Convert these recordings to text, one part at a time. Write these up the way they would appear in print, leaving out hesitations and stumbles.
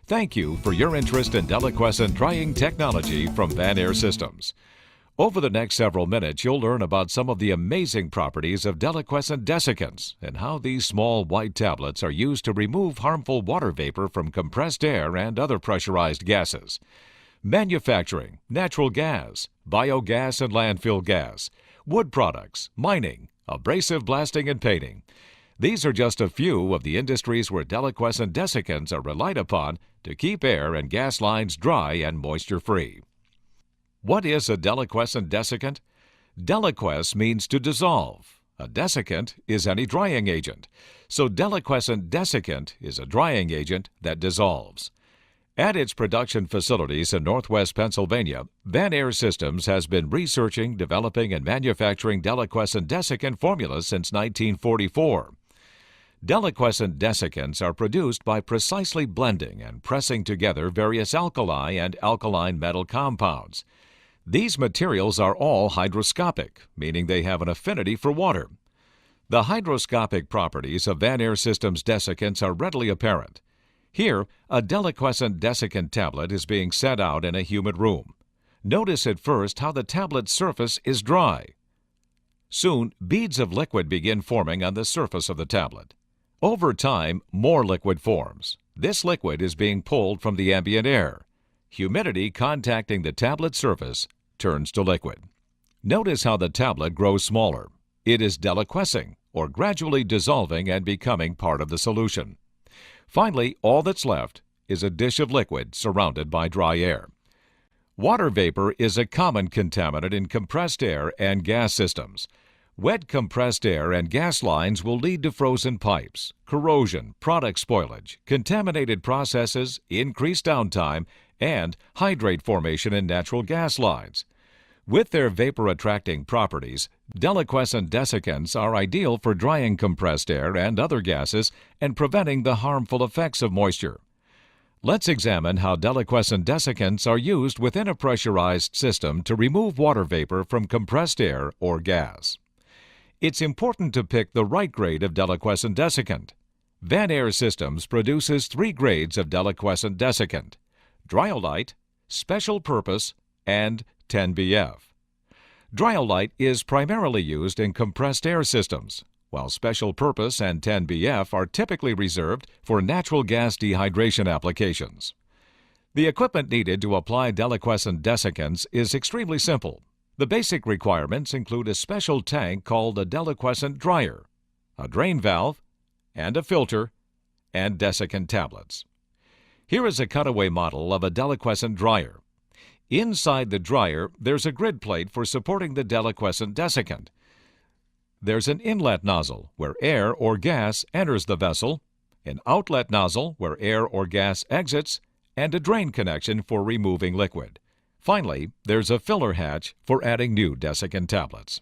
Thank you for your interest in Deliquescent drying technology from Van Air Systems. Over the next several minutes, you'll learn about some of the amazing properties of Deliquescent dessicants and how these small white tablets are used to remove harmful water vapor from compressed air and other pressurized gases. Manufacturing, natural gas, biogas and landfill gas, wood products, mining, abrasive blasting and painting. These are just a few of the industries where Deliquescent dessicants are relied upon to keep air and gas lines dry and moisture-free. What is a deliquescent dessicant? Deliquesce means to dissolve. A dessicant is any drying agent. So deliquescent dessicant is a drying agent that dissolves. At its production facilities in northwest Pennsylvania, Van Air Systems has been researching, developing, and manufacturing deliquescent dessicant formulas since 1944. Deliquescent dessicants are produced by precisely blending and pressing together various alkali and alkaline metal compounds. These materials are all hygroscopic, meaning they have an affinity for water. The hygroscopic properties of Van Air Systems dessicants are readily apparent. Here, a deliquescent dessicant tablet is being set out in a humid room. Notice at first how the tablet's surface is dry. Soon, beads of liquid begin forming on the surface of the tablet. Over time, more liquid forms. This liquid is being pulled from the ambient air. Humidity contacting the tablet surface turns to liquid. Notice how the tablet grows smaller. It is deliquescing, or gradually dissolving and becoming part of the solution. Finally, all that's left is a dish of liquid surrounded by dry air. Water vapor is a common contaminant in compressed air and gas systems. Wet compressed air and gas lines will lead to frozen pipes, corrosion, product spoilage, contaminated processes, increased downtime, and hydrate formation in natural gas lines. With their vapor-attracting properties, deliquescent dessicants are ideal for drying compressed air and other gases and preventing the harmful effects of moisture. Let's examine how deliquescent dessicants are used within a pressurized system to remove water vapor from compressed air or gas. It's important to pick the right grade of deliquescent dessicant. Van Air Systems produces 3 grades of deliquescent dessicant: Dryolite, Special Purpose, and 10BF. Dryolite is primarily used in compressed air systems, while Special Purpose and 10BF are typically reserved for natural gas dehydration applications. The equipment needed to apply deliquescent dessicants is extremely simple. The basic requirements include a special tank called a deliquescent dryer, a drain valve, and a filter, and dessicant tablets. Here is a cutaway model of a deliquescent dryer. Inside the dryer, there's a grid plate for supporting the deliquescent dessicant. There's an inlet nozzle where air or gas enters the vessel, an outlet nozzle where air or gas exits, and a drain connection for removing liquid. Finally, there's a filler hatch for adding new dessicant tablets.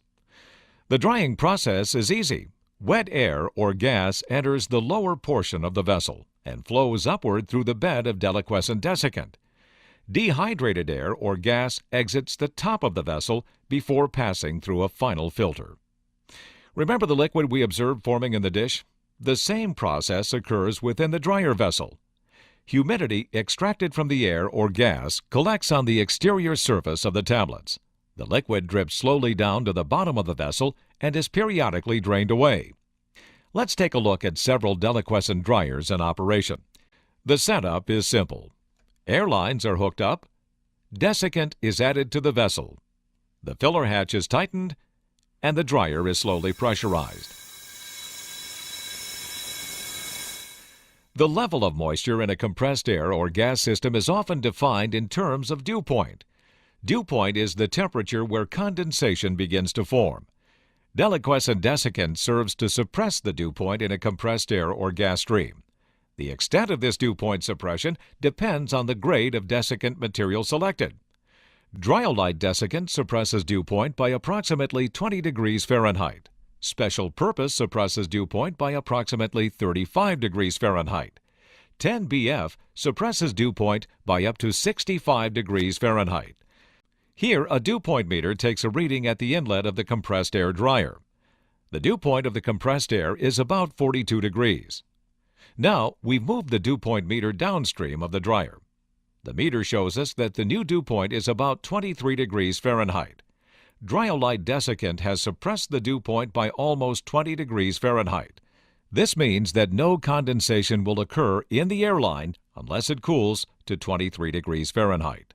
The drying process is easy. Wet air or gas enters the lower portion of the vessel and flows upward through the bed of deliquescent dessicant. Dehydrated air or gas exits the top of the vessel before passing through a final filter. Remember the liquid we observed forming in the dish? The same process occurs within the dryer vessel. Humidity extracted from the air or gas collects on the exterior surface of the tablets. The liquid drips slowly down to the bottom of the vessel and is periodically drained away. Let's take a look at several deliquescent dryers in operation. The setup is simple. Air lines are hooked up. Dessicant is added to the vessel. The filler hatch is tightened, and the dryer is slowly pressurized. The level of moisture in a compressed air or gas system is often defined in terms of dew point. Dew point is the temperature where condensation begins to form. Deliquescent dessicant serves to suppress the dew point in a compressed air or gas stream. The extent of this dew point suppression depends on the grade of dessicant material selected. Dryolite dessicant suppresses dew point by approximately 20 degrees Fahrenheit. Special Purpose suppresses dew point by approximately 35 degrees Fahrenheit. 10BF suppresses dew point by up to 65 degrees Fahrenheit. Here, a dew point meter takes a reading at the inlet of the compressed air dryer. The dew point of the compressed air is about 42 degrees. Now, we've moved the dew point meter downstream of the dryer. The meter shows us that the new dew point is about 23 degrees Fahrenheit. Dryolite dessicant has suppressed the dew point by almost 20 degrees Fahrenheit. This means that no condensation will occur in the airline unless it cools to 23 degrees Fahrenheit.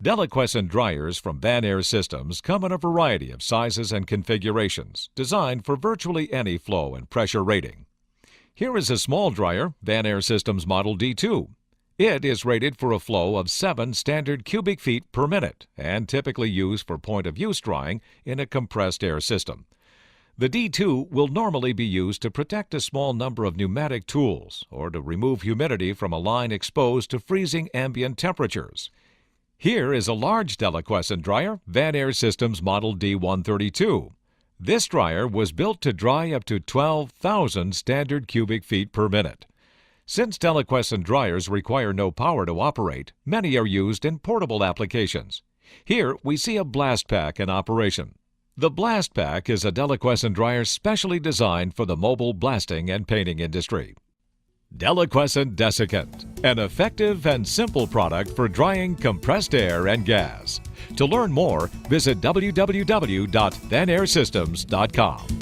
Deliquescent dryers from Van Systems come in a variety of sizes and configurations, designed for virtually any flow and pressure rating. Here is a small dryer, Van Systems Model D2. It is rated for a flow of 7 standard cubic feet per minute and typically used for point-of-use drying in a compressed air system. The D2 will normally be used to protect a small number of pneumatic tools or to remove humidity from a line exposed to freezing ambient temperatures. Here is a large deliquescent dryer, Van Systems Model D132. This dryer was built to dry up to 12,000 standard cubic feet per minute. Since deliquescent dryers require no power to operate, many are used in portable applications. Here we see a blast pack in operation. The blast pack is a deliquescent dryer specially designed for the mobile blasting and painting industry. Deliquescent dessicant, an effective and simple product for drying compressed air and gas. To learn more, visit www.vanAirSystems.com.